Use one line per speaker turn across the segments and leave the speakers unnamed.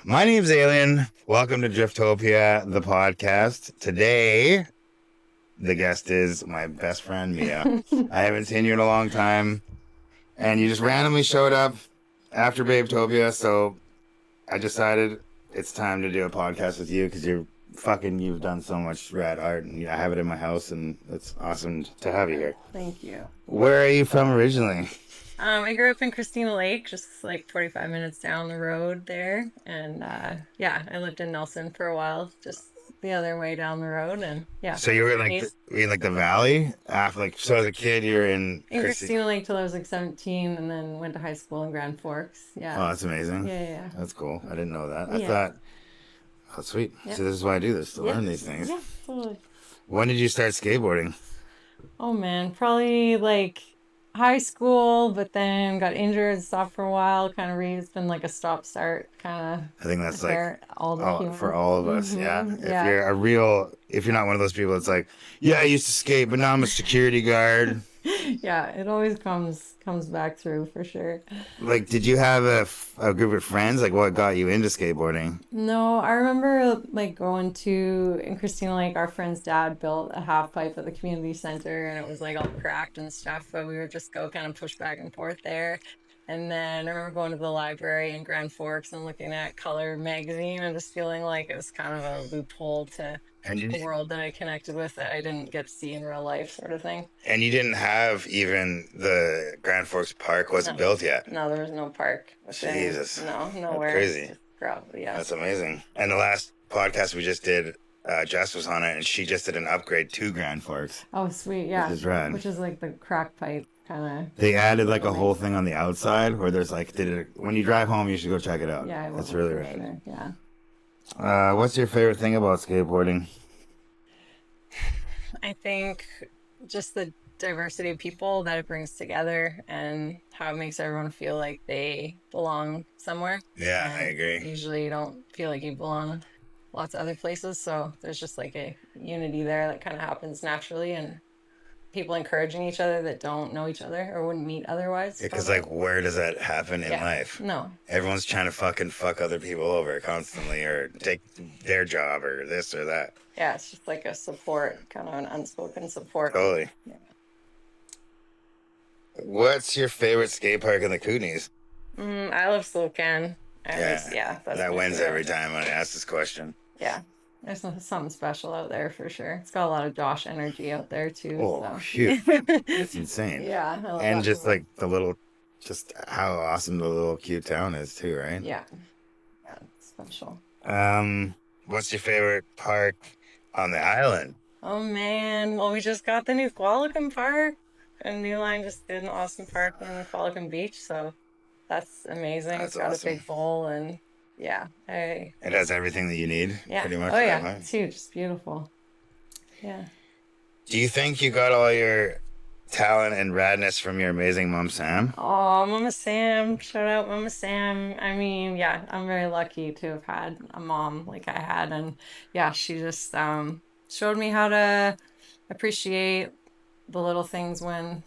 My name's Alien. Welcome to Driftopia, the podcast. Today, the guest is my best friend, Mia. I haven't seen you in a long time, and you just randomly showed up after Babetopia, so I decided it's time to do a podcast with you because you've done so much rad art, and I have it in my house, and it's awesome to have you here.
Thank you.
Where are you from originally?
I grew up in Christina Lake, just like 45 minutes down the road there. And I lived in Nelson for a while, just the other way down the road. And yeah.
So you were in the valley after so as a kid you're in
Christina Lake till I was like 17, and then went to high school in Grand Forks. Yeah.
Oh, that's amazing.
Yeah.
That's cool. I didn't know that. I thought, oh, sweet. Yeah. So this is why I do this, to learn these things.
Yeah, totally.
When did you start skateboarding?
Oh man, probably like high school, but then got injured, stopped for a while, it's been like a stop-start kind of.
I think that's
for all
of us, yeah. If you're not one of those people, it's like, yeah, I used to skate, but now I'm a security guard.
Yeah, it always comes back through for sure.
Like, did you have a group of friends? Like, what got you into skateboarding?
No, I remember like going to in Christina Lake. Our friend's dad built a half pipe at the community center, and it was like all cracked and stuff. But we would just go kind of push back and forth there. And then I remember going to the library in Grand Forks and looking at Color magazine and just feeling like it was kind of a loophole to the world that I connected with that I didn't get to see in real life, sort of thing.
And you didn't have even the Grand Forks Park wasn't built yet?
No, there was no park.
Jesus.
No, nowhere.
That's crazy.
Yeah.
That's amazing. And the last podcast we just did, Jess was on it, and she just did an upgrade to Grand Forks.
Oh, sweet, yeah.
Which is rad.
Which is like the crack pipe kind of.
They added like a whole thing on the outside where there's like, when you drive home, you should go check it out.
Yeah,
that's really rad.
Sure. Yeah.
What's your favorite thing about skateboarding?
I think just the diversity of people that it brings together and how it makes everyone feel like they belong somewhere.
Yeah, I agree.
Usually you don't feel like you belong lots of other places, so there's just like a unity there that kind of happens naturally, and people encouraging each other that don't know each other or wouldn't meet otherwise.
Because where does that happen in life?
No.
Everyone's trying to fucking fuck other people over constantly, or take their job, or this or that.
Yeah, it's just like a support, kind of an unspoken support.
Totally. Yeah. What's your favorite skate park in the Kootenays?
I love Slocan.
That wins every time I ask this question.
Yeah. There's something special out there for sure. It's got a lot of Josh energy out there too.
Oh, shoot. It's insane.
Yeah.
And just like just how awesome the little cute town is too, right?
Yeah. Yeah, it's special.
What's your favorite park on the island?
Oh man, well we just got the new Qualicum Park, and New Line just did an awesome park on Qualicum Beach, so that's amazing. It's got a big bowl, and it
has everything that you need, pretty much.
Oh yeah, it's huge. It's beautiful. Yeah.
Do you think you got all your talent and radness from your amazing mom, Sam?
Oh, Mama Sam. Shout out Mama Sam. I mean, yeah, I'm very lucky to have had a mom like I had, and she just showed me how to appreciate the little things when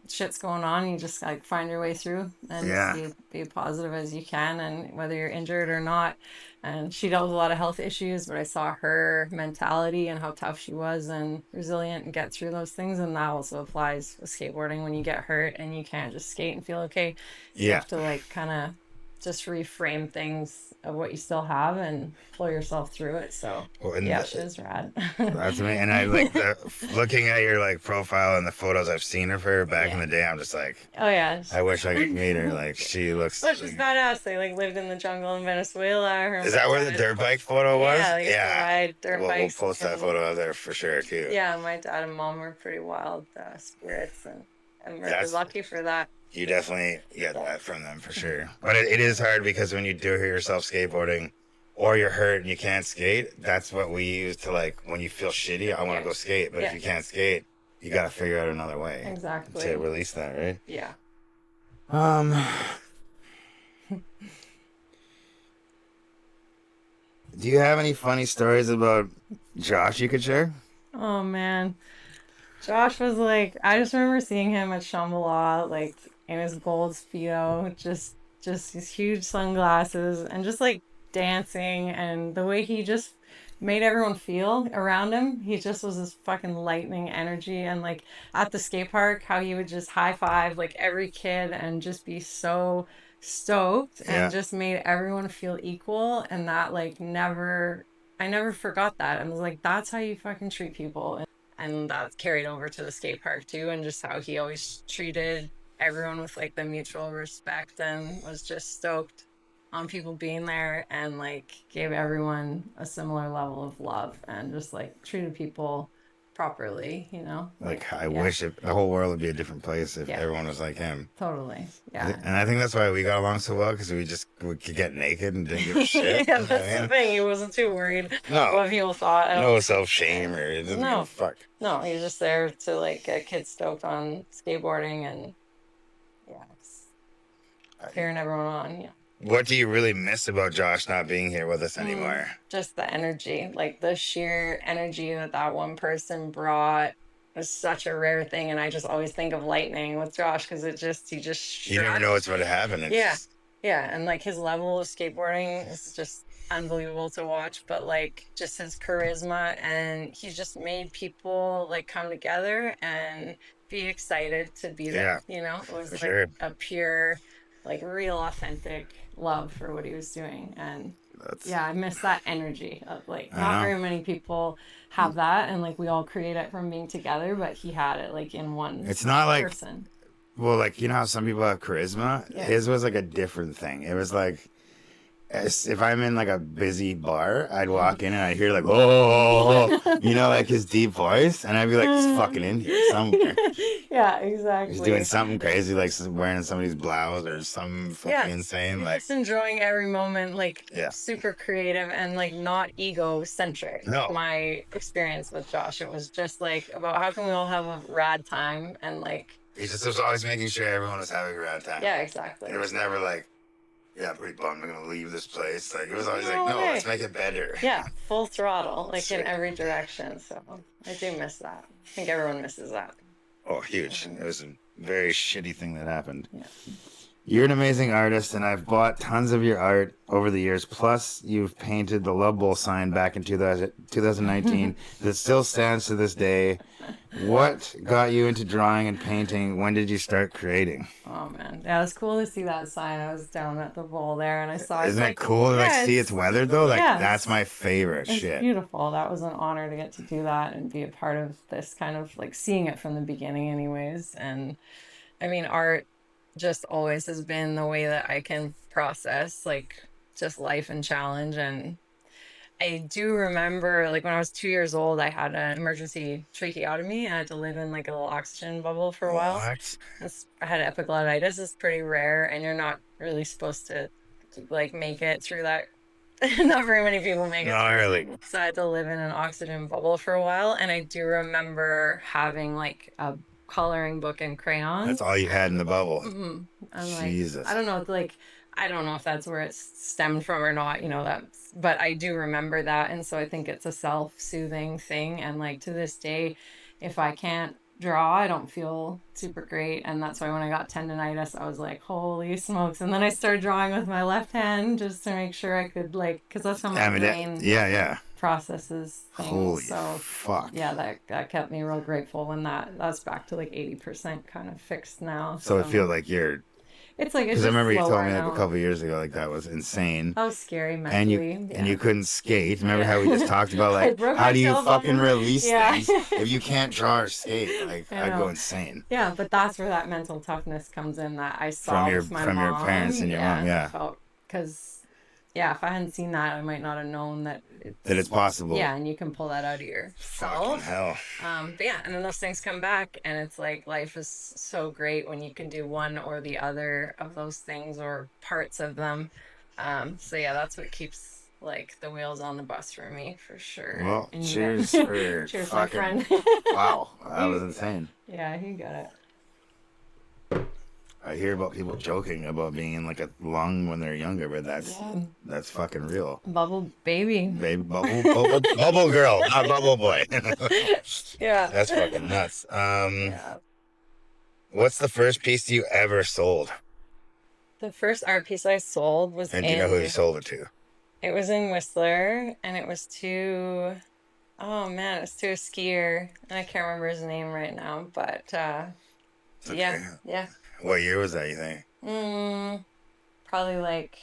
shit's going on. You just like find your way through and be positive as you can, and whether you're injured or not. And she dealt with a lot of health issues, but I saw her mentality and how tough she was and resilient and get through those things. And that also applies with skateboarding. When you get hurt and you can't just skate and feel okay, you have to like kind of just reframe things of what you still have and pull yourself through it. So she was rad.
That's me. And I like looking at your like profile and the photos I've seen of her back in the day. I'm just like,
oh yeah,
I wish I could meet her. Like she looks.
Well, she's badass. They like lived in the jungle in Venezuela.
Is that where the dirt bike photo was?
Yeah, ride dirt bikes.
We'll post that photo out there for sure too.
Yeah, my dad and mom were pretty wild spirits, and I'm really lucky for that.
You definitely get that from them for sure. But it is hard because when you do hear yourself skateboarding or you're hurt and you can't skate, that's what we use to like, when you feel shitty, I want to go skate. But if you can't skate, you got to figure out another way.
Exactly.
To release that, right?
Yeah.
Do you have any funny stories about Josh you could share?
Oh, man. Josh was like, I just remember seeing him at Shambhala, like in his gold Speedo, just these huge sunglasses and just like dancing, and the way he just made everyone feel around him. He just was this fucking lightning energy. And like at the skate park, how he would just high five like every kid and just be so stoked and just made everyone feel equal. And that like I never forgot that. And was like, that's how you fucking treat people. And that carried over to the skate park too. And just how he always treated everyone with like the mutual respect and was just stoked on people being there and like gave everyone a similar level of love and just like treated people properly, you know?
Like, I wish the whole world would be a different place if everyone was like him.
Totally. Yeah.
And I think that's why we got along so well, because we could get naked and didn't give a shit.
Yeah, that's the thing. He wasn't too worried what people thought.
No self-shame or it doesn't give a fuck.
No, he was just there to like get kids stoked on skateboarding and cheering everyone on. Yeah.
What do you really miss about Josh not being here with us anymore?
Just the energy, like the sheer energy that one person brought was such a rare thing. And I just always think of lightning with Josh because
You never know what's going to happen.
Yeah. And like his level of skateboarding is just unbelievable to watch, but like just his charisma, and he just made people like come together and be excited to be there. You know, it was like a pure, like real authentic love for what he was doing. And I miss that energy of like not very many people have that, and like we all create it from being together, but he had it like in one
it's not like
person.
Well, like, you know how some people have charisma? His was like a different thing. It was like, if I'm in like a busy bar, I'd walk in and I'd hear like, oh, you know, like his deep voice, and I'd be like, he's fucking in here somewhere.
Yeah, exactly.
He's doing something crazy, like wearing somebody's blouse or something fucking insane. Like,
just enjoying every moment, like super creative and like not egocentric.
No.
My experience with Josh, it was just like about how can we all have a rad time, and like
he just was always making sure everyone was having a rad time.
Yeah, exactly.
It was never like, yeah, I'm pretty bummed I'm gonna leave this place. Like, it was always no, let's make it better.
Yeah, full throttle, like in every direction. So I do miss that. I think everyone misses that.
Oh, huge. It was a very shitty thing that happened. Yeah. You're an amazing artist, and I've bought tons of your art over the years. Plus, you've painted the Love Bowl sign back in 2019 that still stands to this day. What got you into drawing and painting? When did you start creating?
Oh, man. Yeah, it was cool to see that sign. I was down at the bowl there, and I saw it.
Isn't it cool to like, see it's weathered, though? Like, that's my favorite shit.
It's beautiful. That was an honor to get to do that and be a part of this kind of, like, seeing it from the beginning anyways. And, I mean, art just always has been the way that I can process, like, just life and challenge. And I do remember, like, when I was 2 years old, I had an emergency tracheotomy. I had to live in, like, a little oxygen bubble for a while. I had epiglottitis. It's pretty rare, and you're not really supposed to, like, make it through that. Not very many people make it.
Not really.
So I had to live in an oxygen bubble for a while, and I do remember having, like, a coloring book and crayons.
That's all you had in the bubble.
Mm-hmm.
Jesus.
Like, I don't know if that's where it stemmed from or not, you know, but I do remember that. And so I think it's a self-soothing thing. And like to this day, if I can't draw, I don't feel super great. And that's why when I got tendonitis, I was like, holy smokes. And then I started drawing with my left hand just to make sure I could, like, because that's how my brain processes things.
Holy fuck.
Yeah, that kept me real grateful when that's back to like 80% kind of fixed now.
So it feels like you're...
It's like,
because I remember you told me like a couple of years ago, like that was insane.
That was scary mentally.
And you couldn't skate. Remember how we just talked about like how do you fucking release things if you can't draw or skate? Like I'd go insane.
Yeah, but that's where that mental toughness comes in that I saw with my mom.
From your parents and your mom,
because if I hadn't seen that, I might not have known that
it's possible.
Yeah, and you can pull that out of yourself.
Fucking hell.
But yeah, and then those things come back, and it's like life is so great when you can do one or the other of those things or parts of them. So yeah, that's what keeps like the wheels on the bus for me, for sure.
Well, cheers for
cheers,
fucking...
my friend.
Wow, that was insane.
Yeah, you got it.
I hear about people joking about being in like a lung when they're younger, but that's fucking real.
Bubble baby.
Bubble girl, not bubble boy.
Yeah.
That's fucking nuts. What's the first piece you ever sold?
The first art piece I sold was
And do you know who you sold it to?
It was in Whistler, and it was to, oh man, it was to a skier, and I can't remember his name right now, but yeah,
Okay.
yeah.
What year was that, you think?
Mm, probably like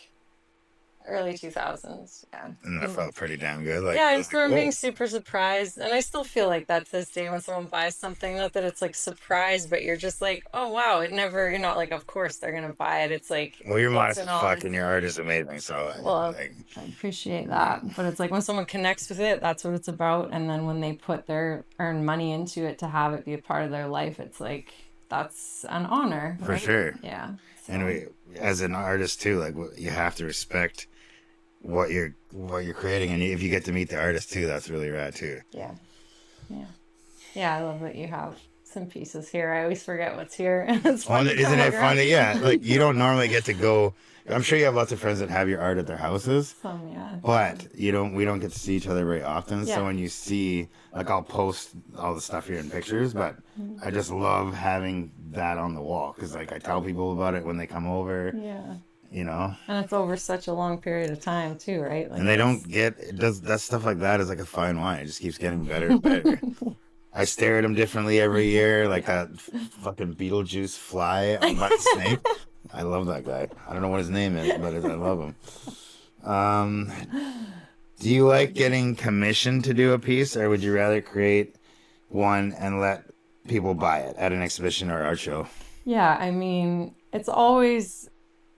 early 2000s. Yeah.
And that felt pretty damn good. Like,
Yeah, I
it was
just
like,
remember being
whoa.
super surprised, and I still feel like that to this day when someone buys something. Not that it's like surprise, but you're just like, oh wow, it never. You're not like, of course they're gonna buy it. It's like,
Well, you're
what's
modest
in
as
all
fuck
this?
and your art is amazing. So,
Well,
like,
I appreciate
yeah,
that, but it's like when someone connects with it, that's what it's about, and then when they put their earn money into it to have it be a part of their life, it's like that's an honor,
for
right?
sure.
Yeah.
And
So
as an artist too, like you have to respect what you're creating, and if you get to meet the artist too, that's really rad too.
yeah, yeah. Yeah, I love that you have some pieces here. I always forget what's here, and it's
Well,
fun to
isn't
come
it
around.
funny? Yeah, like you don't normally get to go. I'm sure you have lots of friends that have your art at their houses,
Some, yeah.
but we don't get to see each other very often. So
Yeah.
when you see, like, I'll post all the stuff here in pictures, but I just love having that on the wall because, like, I tell people about it when they come over,
Yeah.
you know,
And it's over such a long period of time too, right? Like
and they don't
it's
get it. Does that stuff like that is like a fine wine? It just keeps getting better and better. I stare at them differently every year, like that fucking Beetlejuice fly on my snake. I love that guy. I don't know what his name is, but I love him. Um, do you like getting commissioned to do a piece, or would you rather create one and let people buy it at an exhibition or art show?
Yeah, I mean, it's always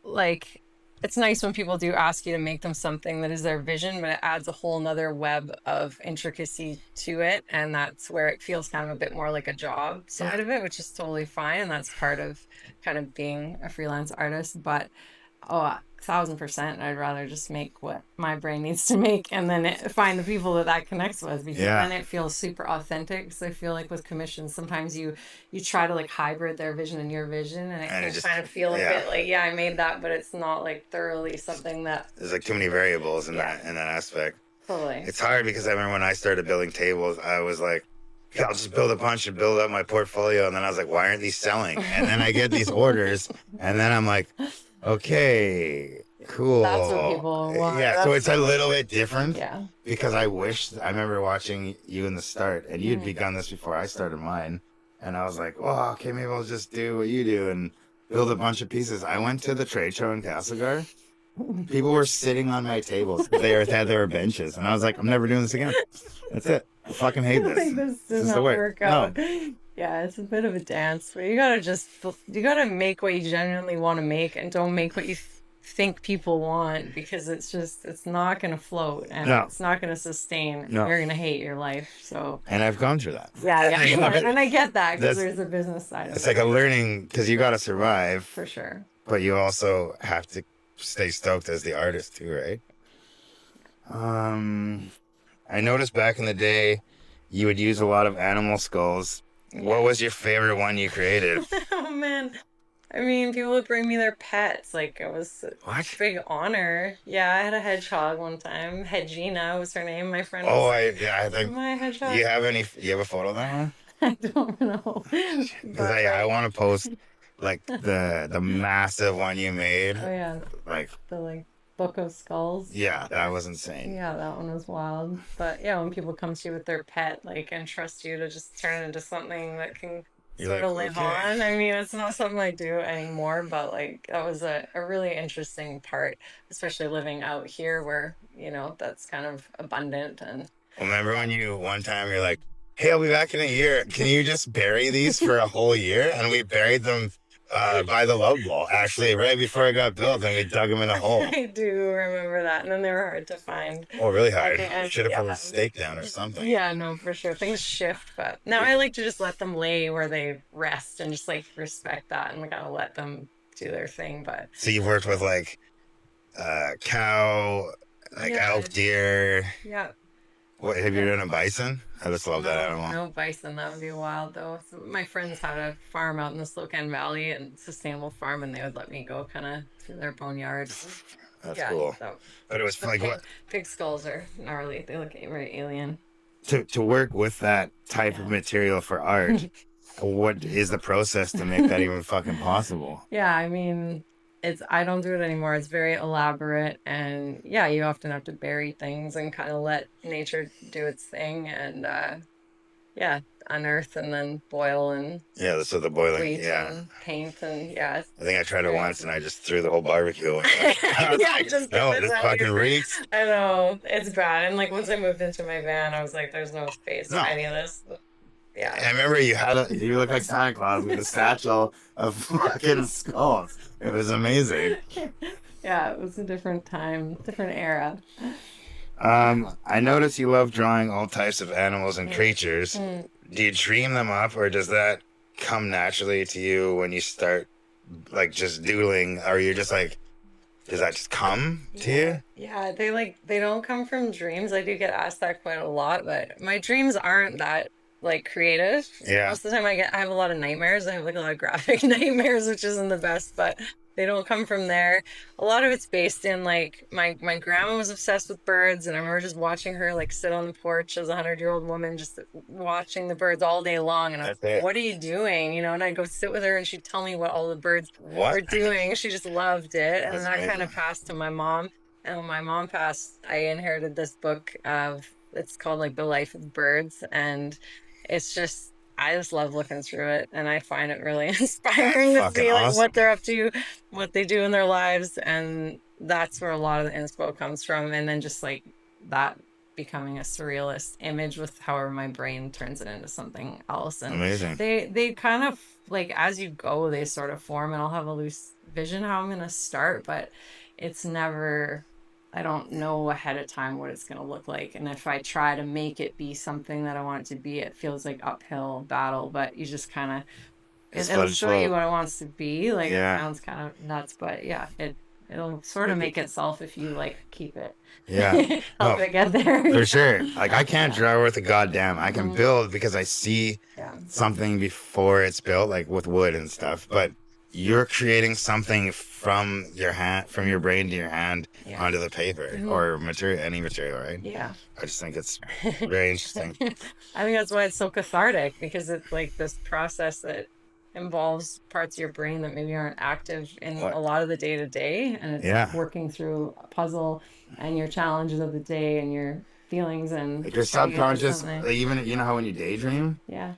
like it's nice when people do ask you to make them something that is their vision, but it adds a whole nother web of intricacy to it. And that's where it feels kind of a bit more like a job
Yeah.
side of it, which is totally fine. And that's part of kind of being a freelance artist. But oh, 1000%, I'd rather just make what my brain needs to make and then find the people that that connects with because
Yeah.
then it feels super authentic. So I feel like with commissions, sometimes you try to like hybrid their vision and your vision, and it
And it
can
just,
kind of feel a
yeah,
bit like, yeah, I made that, but it's not like thoroughly something that,
there's like too many variables in
yeah,
that aspect.
totally.
It's hard because I remember when I started building tables, I was like, "Yeah, I'll just build a bunch and build up my portfolio." And then I was like, why aren't these selling? And then I get these orders, and then I'm like, okay, cool.
That's what people want.
Yeah, so it's a little bit different
Yeah.
because I remember watching you in the start, and you'd begun this before I started mine. And I was like, oh, okay, maybe I'll just do what you do and build a bunch of pieces. I went to the trade show in Castlegar. People were sitting on my tables. Had their benches, and I was like, I'm never doing this again. That's it. I fucking hate this.
Like this does
is the
not
way.
work
No.
out. Yeah, it's a bit of a dance, but you gotta make what you genuinely want to make and don't make what you think people want because it's not gonna float and
No.
it's not gonna sustain.
No.
You're gonna hate your life. So
And I've gone through that.
yeah, yeah, and I get that because
That's-
there's a business side of
It's
it
like a learning because you got to survive,
for sure.
but you also have to stay stoked as the artist too, right? I noticed back in the day, you would use a lot of animal skulls. What was your favorite one you created?
Oh man. I mean, people would bring me their pets. Like it was a
What?
big honor. Yeah, I had a hedgehog one time. Hedgina was her name. My friend
Oh,
was
I think
my hedgehog.
you have a photo of that one?
I don't know.
Because I want to post like the massive one you made.
Oh yeah,
Like,
the like Book of Skulls.
yeah, that was insane.
Yeah, that one was wild. But yeah, when people come to you with their pet, like, and trust you to just turn it into something that can
You're
sort
like,
of live
okay.
on. I mean, it's not something I do anymore, but like that was a really interesting part, especially living out here where, that's kind of abundant and
Remember when one time you're like, hey, I'll be back in a year. Can you just bury these for a whole year? And we buried them by the love ball, actually, right before it got built, and we dug them in a hole.
I do remember that. And then they were hard to find.
Oh, really hard.
At the end,
Should have put
yeah.
a stake down or something.
Yeah, no, for sure. Things shift, but now I like to just let them lay where they rest and just like respect that and kind of let them do their thing. But
So you've worked with like cow, like
Yeah.
elk, deer.
yeah,
What, have you done a bison? I just love that animal.
no bison. That would be wild though. So my friends had a farm out in the Slocan Valley and sustainable farm, and they would let me go kind of to their boneyard.
That's
Yeah,
cool.
so
But it was like what
pig skulls are gnarly. They look very alien.
to work with that type of material for art. What is the process to make that even fucking possible?
Yeah, I mean, I don't do it anymore. It's very elaborate, and yeah, you often have to bury things and kind of let nature do its thing, and yeah, unearth and then boil and
Yeah, so the boiling.
bleach
Yeah.
and paint, and yeah,
I think I tried it
very
once and I just threw the whole barbecue away. I was
yeah,
like,
just get
no,
this
this
out of
fucking
here.
reeks.
I know it's bad, and like once I moved into my van, I was like, "There's no space for
No.
any of this." Yeah,
I remember you look like Santa Claus with a satchel of fucking skulls. It was amazing.
yeah, it was a different time, different era.
I notice you love drawing all types of animals and creatures.
Mm.
Do you dream them up, or does that come naturally to you when you start like just doodling? Or you're just like, does that just come to you?
Yeah, they don't come from dreams. I do get asked that quite a lot, but my dreams aren't that like creative.
Yeah.
Most of the time I have a lot of nightmares. I have like a lot of graphic nightmares, which isn't the best, but they don't come from there. A lot of it's based in like my grandma was obsessed with birds, and I remember just watching her like sit on the porch as a 100-year-old woman, just watching the birds all day long. And I was
That's
like,
it.
"What are you doing?" You know, and I'd go sit with her, and she'd tell me what all the birds
What?
were doing. She just loved it, and
That's
that kind
amazing.
of passed to my mom. And when my mom passed, I inherited this book of it's called like The Life of Birds, and it's just I just love looking through it, and I find it really inspiring to
Fucking
see like
awesome.
what they're up to, what they do in their lives, and that's where a lot of the inspo comes from. And then just like that becoming a surrealist image with however my brain turns it into something else. And
Amazing.
they kind of like as you go, they sort of form, and I'll have a loose vision how I'm gonna start, but it's never I don't know ahead of time what it's going to look like. And if I try to make it be something that I want it to be, it feels like uphill battle, but you just kind of,
It's
it'll
fun
show you
flow.
what it wants to be. Like it
Yeah.
sounds kind of nuts, but yeah, it'll sort of make itself if you like keep it.
Yeah.
Help
No,
it get there.
for sure. Like I can't
Yeah.
draw worth a goddamn. I can
Mhm.
build because I see
Yeah.
something before it's built, like with wood and stuff. But you're creating something from your hand, from your brain to your hand
Yeah.
onto the paper
Mhm.
or material, any material, right?
Yeah.
I just think it's very interesting.
I think that's why it's so cathartic because it's like this process that involves parts of your brain that maybe aren't active in
What?
a lot of the day to day. And it's
Yeah.
working through a puzzle and your challenges of the day and your feelings and
Like your
trying to get to
subconscious,
something.
like even you know how when you daydream,
Yeah.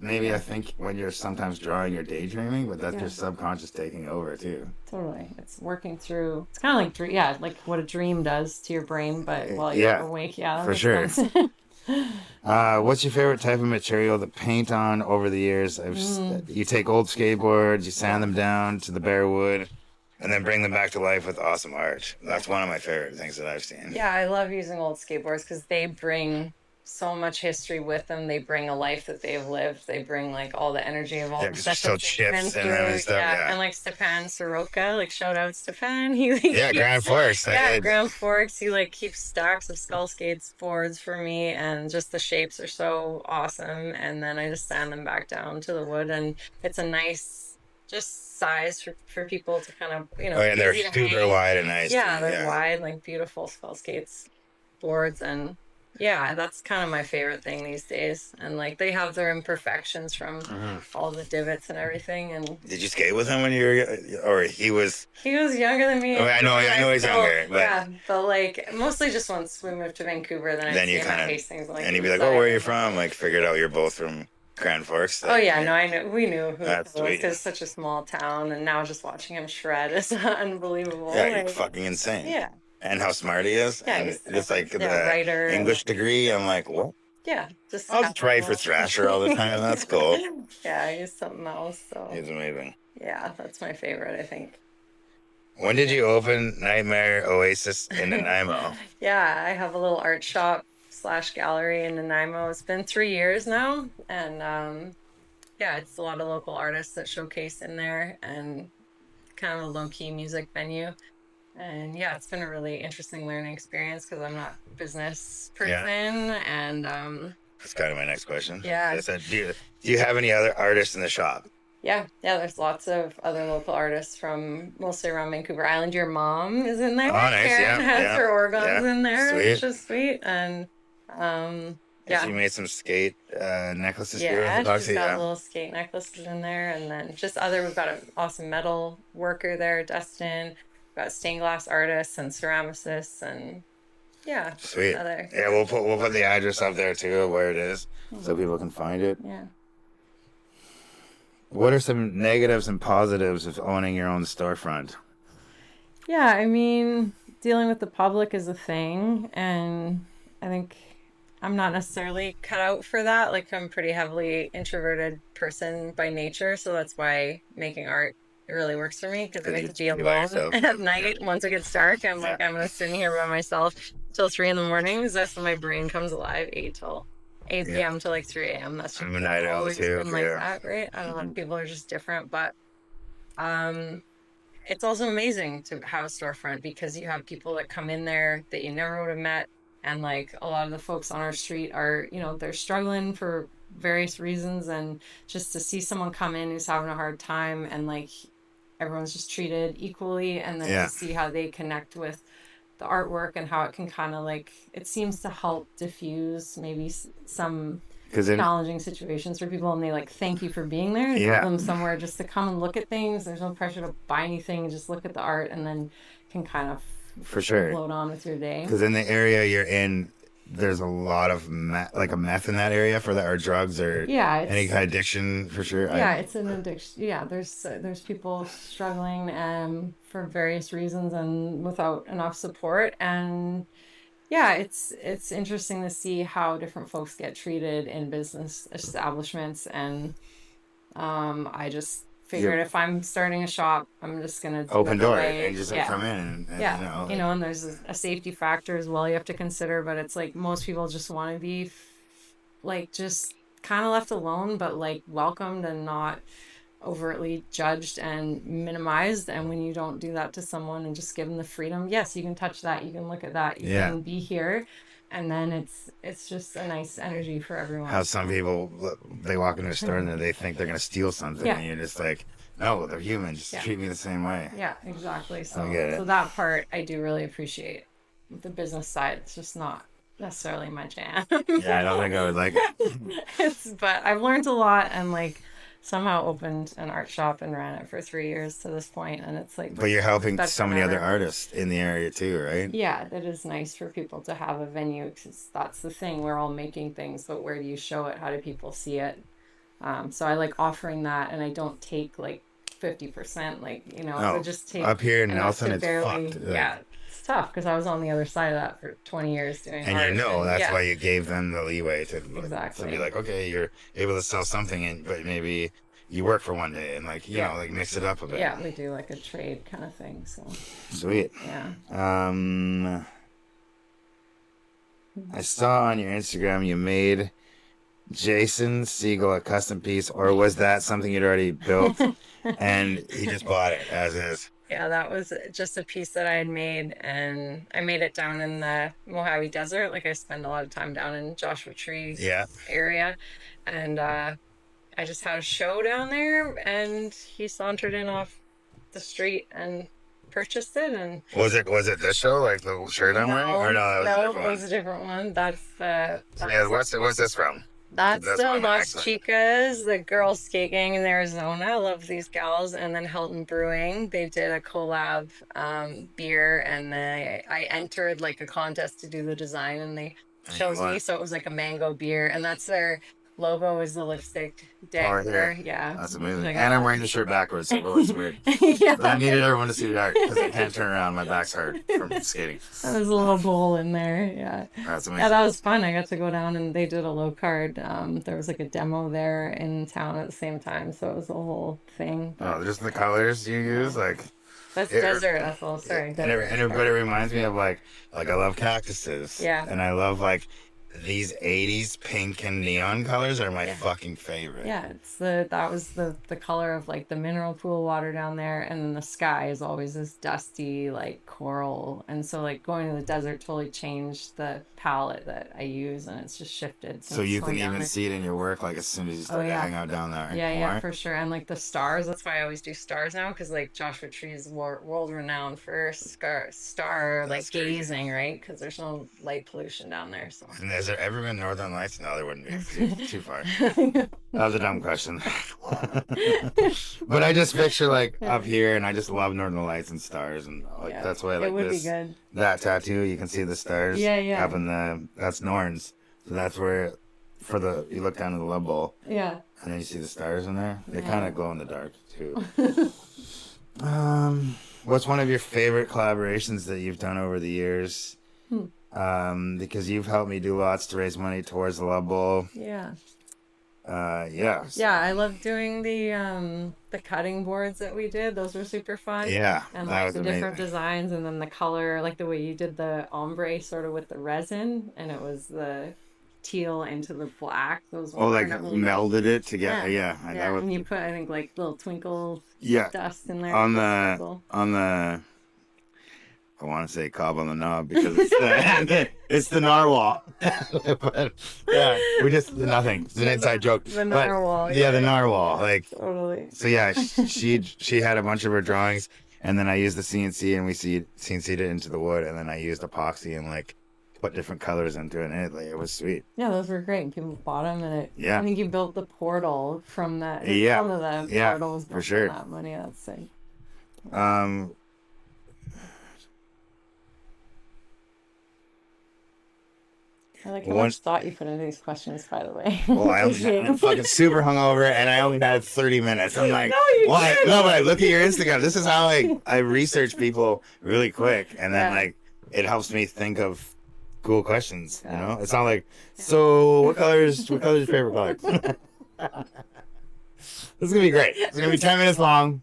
maybe
Yeah.
I think when you're sometimes drawing, you're daydreaming, but that's
Yeah.
your subconscious taking over too.
Totally. It's working through, it's kind of like, yeah, like what a dream does to your brain, but while you're
Yeah,
awake. Yeah, that
for
makes
sure.
sense.
What's your favorite type of material to paint on over the years? You take old skateboards, you sand them down to the bare wood, and then bring them back to life with awesome art. That's one of my favorite things that I've seen.
Yeah, I love using old skateboards because they bring so much history with them. They bring a life that they've lived. They bring like all the energy of all
Yeah,
the
'cause there's
stuff
still
that they've been
chips in them and
through.
stuff.
Yeah,
Yeah,
and like Stepan Soroka, like shout out Stepan. He
yeah, Grand
keeps,
Forks.
yeah, Grand Forks. He like keeps stacks of skull skates boards for me, and just the shapes are so awesome. And then I just sand them back down to the wood, and it's a nice just size for people to kind of
Oh, and they're
easy to
super
hang.
wide and nice.
Yeah,
Too.
they're
Yeah.
wide, like beautiful skull skates boards, and yeah, that's kind of my favorite thing these days. And like they have their imperfections from all the divots and everything. And
Did you skate with him when you were, or he was?
he was younger than me.
Oh, I know he's
Still-
younger, but
yeah, but like mostly just once we moved to Vancouver, then I'd
then
see
you
him
kind
at
of,
Hastings, like
and he'd be like,
beside
"Oh, where are you
him.
from?" Like, figured out you're both from Grand Forks.
Oh
Like,
yeah, no, I knew we knew who
that's
it was
sweet.
because it's such a small town, and now just watching him shred is unbelievable.
Yeah, you're
Like,
fucking insane.
yeah,
And how smart he is.
yeah,
And
he's
just like
yeah,
the
writer.
English degree, I'm like, what?
Yeah, just
I'll just write for
casual.
Thrasher all the time. That's cool.
Yeah, he's something else. So
He's amazing.
yeah, that's my favorite, I think.
When did you open Nightmare Oasis in Nanaimo?
Yeah, I have a little art shop slash gallery in Nanaimo. It's been 3 years now, and yeah, it's a lot of local artists that showcase in there, and kind of a low key music venue. And yeah, it's been a really interesting learning experience because I'm not a business person, and
That's kind of my next question.
Yeah.
I said, do you have any other artists in the shop?
yeah, there's lots of other local artists from mostly around Vancouver Island. Your mom is in there.
Oh, nice,
Karen
yeah,
has
yeah,
her organs
yeah.
in there,
Sweet.
which is sweet. And
And she made some skate necklaces too.
Yeah, she's
Epoxy,
got
yeah.
little skate necklaces in there, and then just we've got an awesome metal worker there, Dustin. We've got stained glass artists and ceramicists, and yeah,
Sweet.
other.
Yeah, we'll put the address up there too, where it is, so people can find it.
Yeah.
What are some negatives and positives of owning your own storefront?
Yeah, I mean, dealing with the public is a thing, and I think I'm not necessarily cut out for that. Like, I'm a pretty heavily introverted person by nature, so that's why making art really works for me because I get to be alone at night. Once it gets dark, I'm like, I'm gonna sit here by myself till 3 in the morning. That's when my brain comes alive. 8 p.m. to like 3 a.m. That's just always been like that, right? I don't know. People are just different, but it's also amazing to have a storefront because you have people that come in there that you never would have met. And like a lot of the folks on our street are, they're struggling for various reasons. And just to see someone come in who's having a hard time and like everyone's just treated equally. And then to see how they connect with the artwork and how it can kind of like, it seems to help diffuse maybe some challenging situations for people, and they like thank you for being there. Give them somewhere just to come and look at things. There's no pressure to buy anything, just look at the art and then can kind of float on with your day. Because
in the area you're in, there's a lot of a meth in that area for that, or drugs, or any kind of addiction for sure.
It's an addiction. There's people struggling for various reasons and without enough support. And it's interesting to see how different folks get treated in business establishments. And I just figured if I'm starting a shop, I'm just gonna
open door and just come in and
and there's a safety factor as well you have to consider. But it's like most people just want to be like just kind of left alone, but like welcomed and not overtly judged and minimized. And when you don't do that to someone and just give them the freedom, yes, you can touch that, you can look at that, you can be here, and then it's just a nice energy for everyone.
How some people, they walk into a store and they think they're gonna steal something, and you're just like, no, they're humans, just treat me the same way.
Exactly. So that part I do really appreciate. The business side, it's just not necessarily my jam.
I don't think I would like it.
But I've learned a lot, and like somehow opened an art shop and ran it for 3 years to this point, and it's like.
But you're helping so many other artists in the area too, right?
Yeah, it is nice for people to have a venue because that's the thing. We're all making things, but where do you show it? How do people see it? So I like offering that, and I don't take like 50%. Like I just take
up here in Nelson. It's
barely,
fucked.
It's tough because I was on the other side of that for 20 years doing art.
And that's why you gave them the leeway to be like, okay, you're able to sell something, but maybe you work for one day and like like mix it up a bit.
Yeah, we do like a trade kind of thing. So
sweet.
Yeah.
I saw on your Instagram you made Jason Siegel a custom piece, or was that something you'd already built and he just bought it as is?
Yeah, that was just a piece that I had made, and I made it down in the Mojave Desert. Like I spend a lot of time down in Joshua Tree area, and I just had a show down there, and he sauntered in off the street and purchased it. And
was it this show, like the shirt I'm wearing, or no?
It was a different one. That's
what's this from?
That's the Las Chicas, the girl skate gang in Arizona. I love these gals. And then Hilton Brewing, they did a collab beer, and I entered like a contest to do the design, and they chose me. So it was like a mango beer, and that's their logo is the lipstick dagger. Yeah,
that's amazing. And I'm wearing the shirt backwards, so it's weird. But I needed everyone to see the art because I can't turn around. My back's hurt from skating.
There's a little bowl in there. Yeah,
that's amazing.
Yeah, that was fun. I got to go down, and they did a low card. There was like a demo there in town at the same time, so it was a whole thing.
Just the colors you use, like.
That's desert. That's all. Sorry.
And it reminds me of like I love cactuses.
Yeah.
And I love like. These 80s pink and neon colors are my fucking favorite.
Yeah, that was the color of like the mineral pool water down there, and then the sky is always this dusty like coral, and so like going to the desert totally changed the palette that I use, and it's just shifted.
So you can even see it in your work like as soon as you start to hang out down there.
Yeah, for sure. And like the stars, that's why I always do stars now, because like Joshua Tree is world renowned for star like gazing, right? Because there's no light pollution down there. So.
And Has there ever been Northern Lights? No, there wouldn't be. Too far. That was a dumb question. But I just picture like up here, and I just love Northern Lights and stars, and like that's why I like
it would
this.
Be good.
That tattoo, you can see the stars.
Yeah.
Up in that's Norns. So that's where you look down in the love bowl.
Yeah.
And then you see the stars in there. They kind of glow in the dark too. What's one of your favorite collaborations that you've done over the years? Because you've helped me do lots to raise money towards the Love Bowl.
Yeah.
Yeah.
Yeah, I love doing the cutting boards that we did. Those were super fun.
Yeah.
And
that
like
was
the
amazing.
different designs, and then the color, like the way you did the ombre sort of with the resin, and it was the teal into the black. Those
like melded it together. Yeah.
And you put, I think, like little twinkle dust in there.
On the I want to say cob on the knob because it's the narwhal. But yeah, we just nothing. It's an inside joke.
The narwhal.
Yeah, the narwhal. Like
totally.
So yeah, she had a bunch of her drawings, and then I used the CNC, and we CNC'd it into the wood, and then I used epoxy and like put different colors into it, and it was sweet.
Yeah, those were great. People bought them, and I think you built the portal from that.
Yeah.
Some of the portals
for sure.
That money, that's sick. I like how much thought you put into these questions, by the way.
Well, I'm fucking super hungover, and I only had 30 minutes. I'm like, why?
Did.
No, but I look at your Instagram. This is how I research people really quick, and then like it helps me think of cool questions. You know, it's not like, so what color is your favorite color? This is gonna be great. It's gonna be 10 minutes long.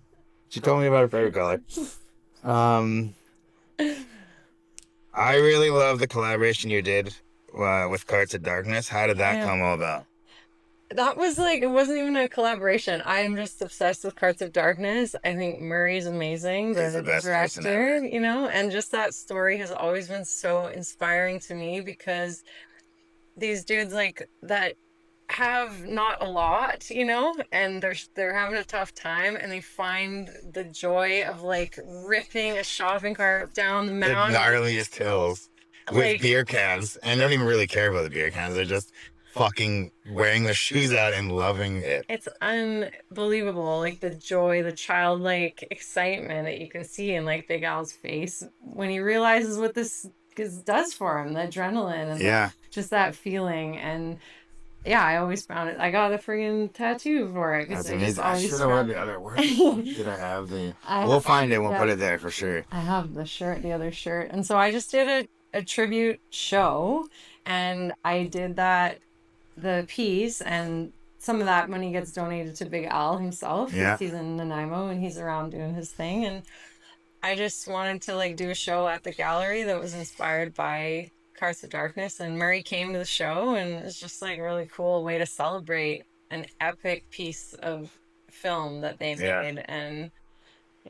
She told me about her favorite color. I really love the collaboration you did with Carts of Darkness. How did that come all about?
That was like, it wasn't even a collaboration. I'm just obsessed with Carts of Darkness. I think Murray's amazing.
He's the best director,
you know, and just that story has always been so inspiring to me, because these dudes like that have not a lot, you know, and they're having a tough time, and they find the joy of like ripping a shopping cart down the mountain.
The gnarliest hills with beer cans, and they don't even really care about the beer cans. They're just fucking wearing their shoes out and loving it.
It's unbelievable, like the joy, the childlike excitement that you can see in like Big Al's face when he realizes what this does for him, the adrenaline and just that feeling. And yeah, I always found it. I got a friggin' tattoo for it.
That's amazing. I should have worn the other word. Did I have the? We'll find it. We'll put it there for sure.
I have the other shirt, and so I just did a tribute show, and I did the piece, and some of that money gets donated to Big Al himself.
Yeah.
He's in Nanaimo and he's around doing his thing, and I just wanted to like do a show at the gallery that was inspired by Carts of Darkness, and Murray came to the show, and it's just like a really cool way to celebrate an epic piece of film that they made. And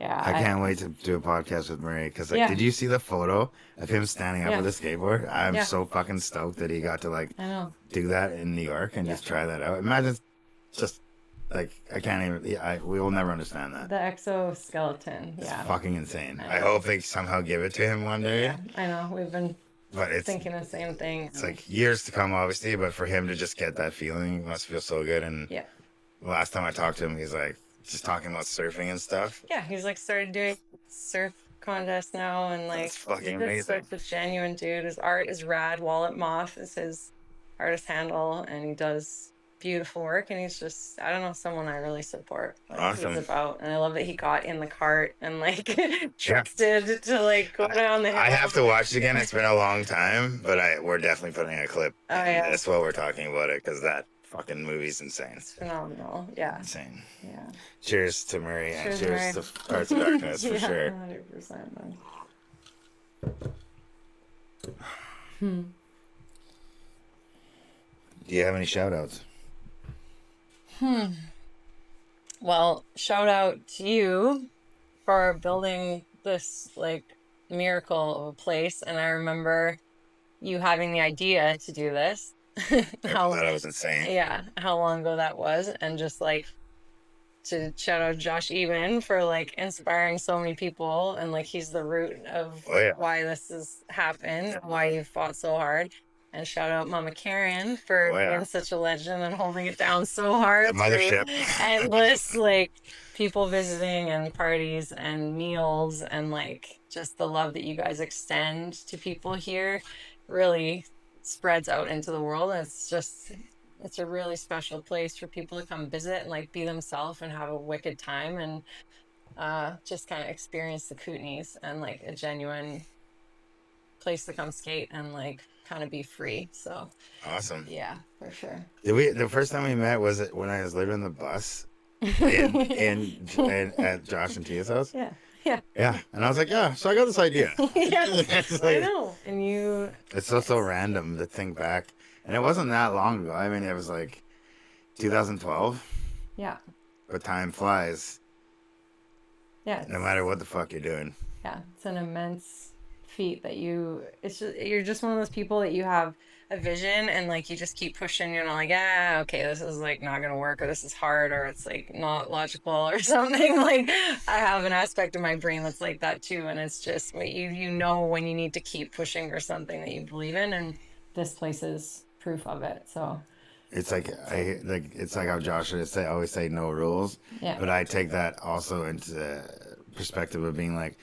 I
can't wait to do a podcast with Murray, because did you see the photo of him standing up with a skateboard? I'm so fucking stoked that he got to like do that in New York and just try that out. Imagine just like, I can't even, we will never understand that.
The exoskeleton.
It's fucking insane. I hope they somehow give it to him one day.
Yeah, I know. We've been thinking the same thing.
It's like years to come, obviously, but for him to just get that feeling, it must feel so good. And last time I talked to him, he's like just talking about surfing and stuff.
Yeah, he's like started doing surf contests now, and like
that's fucking amazing.
Such a genuine dude. His art is rad. Wallet Moth is his artist handle, and he does beautiful work, and he's just, I don't know, someone I really support.
Awesome.
He's about, and I love that he got in the cart and like trusted to like go down the hill.
I have to watch it again. It's been a long time, but we're definitely putting a clip.
Oh yeah,
that's why we're talking about it, because that fucking movie's insane.
It's phenomenal. Yeah,
insane.
Yeah.
Cheers to Murray, and cheers to Carts of Darkness for sure.
100%, man.
Do you have any shout outs?
Well, shout out to you for building this like miracle of a place, and I remember you having the idea to do this.
I thought it was insane.
Yeah, how long ago that was, and just like to shout out Josh Eben for like inspiring so many people, and like he's the root of why this has happened, why you fought so hard. And shout out Mama Karen for
Oh, yeah.
being such a legend and holding it down so hard
The mothership.
through endless like people visiting and parties and meals and like just the love that you guys extend to people here really spreads out into the world. And it's a really special place for people to come visit and like be themselves and have a wicked time and just kind of experience the Kootenays and like a genuine place to come skate and like kind of be free. So
Awesome.
yeah, for sure.
The first time we met was when I was living in the bus in at Josh and Tia's house.
Yeah. Yeah.
Yeah, and I was like, yeah. So I got this idea.
Yeah.
It's
I
like,
know. And you.
it's so random to think back, and it wasn't that long ago. I mean, it was like 2012.
Yeah.
But time flies,
Yeah.
no matter what the fuck you're doing.
Yeah. It's an immense feat that you're just one of those people that you have a vision and like you just keep pushing, you know, like, yeah, okay, this is like not gonna work or this is hard or it's like not logical or something. Like I have an aspect of my brain that's like that too, and it's just what you know when you need to keep pushing for something that you believe in, and this place is proof of it. So
it's like it's like how Josh would always say no rules.
Yeah.
But I take that also into the perspective of being like,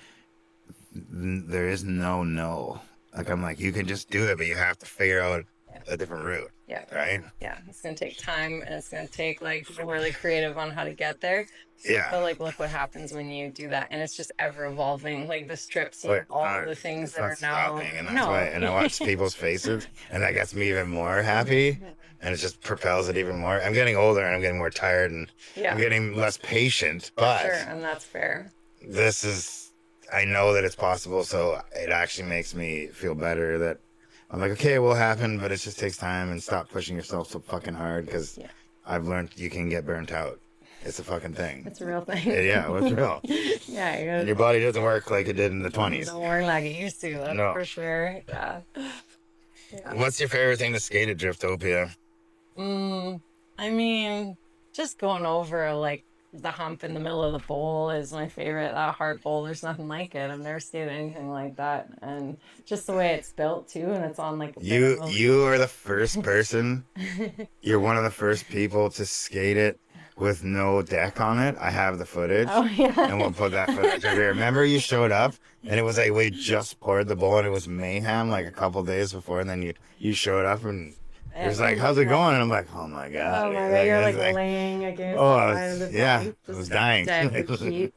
there is no. Like I'm like, you can just do it, but you have to figure out a different route.
Yeah.
Right?
Yeah. It's gonna take time and it's gonna take like being really creative on how to get there.
Yeah.
But like look what happens when you do that. And it's just ever evolving. Like the strips,
Like,
all the things
it's
that
not
are now
stopping, and that's why. And I watch people's faces, and that gets me even more happy, and it just propels it even more. I'm getting older, and I'm getting more tired, and
Yeah.
I'm getting less patient. But
Sure, and that's fair.
this is, I know that it's possible, so it actually makes me feel better that I'm like, okay, it will happen, but it just takes time, and stop pushing yourself so fucking hard, because
Yeah.
I've learned you can get burnt out. It's a fucking thing.
It's a real thing.
Yeah, it's real.
Yeah,
And your body doesn't work like it did in the 20s.
don't work like it used to, that's
No.
for sure. Yeah.
What's your favorite thing to skate at Driftopia?
I mean, just going over like the hump in the middle of the bowl is my favorite. That hard bowl, there's nothing like it. I've never skated anything like that, and just the way it's built too, and it's on like a
You are the first person. You're one of the first people to skate it with no deck on it. I have the footage.
Oh yeah.
And we'll put that footage over here. Remember you showed up and it was like we just poured the bowl and it was mayhem like a couple days before, and then you showed up and it was like, how's it going? And I'm like, oh my god.
Oh my god, you're like laying against the side of the
yeah,
pipe,
I was
just
dying.
dead with heat.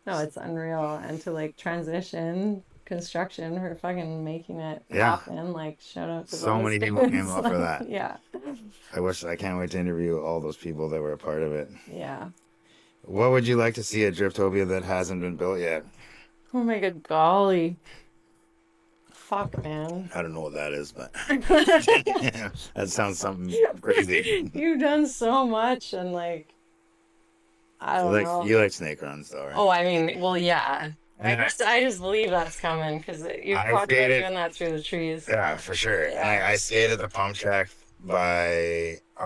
No, it's unreal. And to like transition construction for fucking making it happen. Like shout out to
So
those
many people
dudes.
came up for that.
Yeah.
I can't wait to interview all those people that were a part of it.
Yeah.
What would you like to see at Driftopia that hasn't been built yet?
Oh my good golly. Fuck, man.
I don't know what that is, but that sounds something crazy.
You've done so much, and like, I don't know.
You like snake runs, though, right?
Oh, I mean, well, yeah.
Yeah.
I just believe that's coming because you've
I
talked about
skated-
doing that through the trees.
Yeah, for sure.
Yeah.
And I skated the pump track on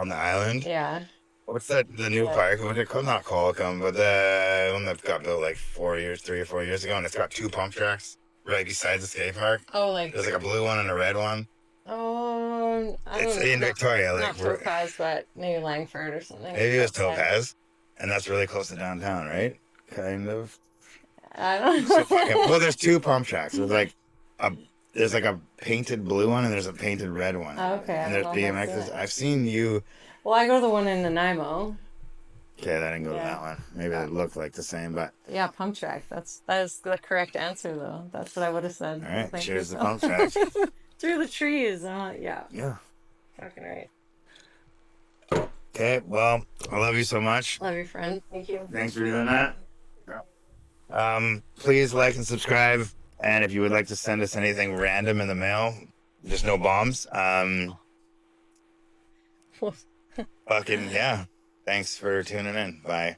the island.
Yeah.
What's that? The new park? What it called? Not Qualicum, but the one that got built like 3 or 4 years ago, and it's got 2 pump tracks right beside the skate park.
Oh, like.
There's like a blue one and a red one.
Oh, I
It's
don't know.
in Victoria,
Not
like
Topaz, but maybe Langford or something.
maybe it was
Outside.
Topaz, and that's really close to downtown, right? Kind of.
I don't
So
know.
well, there's 2 pump tracks. There's like a painted blue one and there's a painted red one.
Okay, I
And there's
don't know if that's
BMXs.
it.
I've seen you.
Well, I go to the one in Nanaimo.
Okay, I didn't go to
Yeah.
that one. Maybe they look like the same, but
Yeah, pump track. That is the correct answer, though. That's what I would have said.
all right.
Thank
Cheers
you.
to pump tracks.
Through the trees. Yeah,
Yeah.
fucking right.
Okay. Well, I love you so much.
Love your friend. Thank you.
Thanks for doing that. Please like and subscribe. And if you would like to send us anything random in the mail, just no bombs. Fucking yeah. Thanks for tuning in. Bye.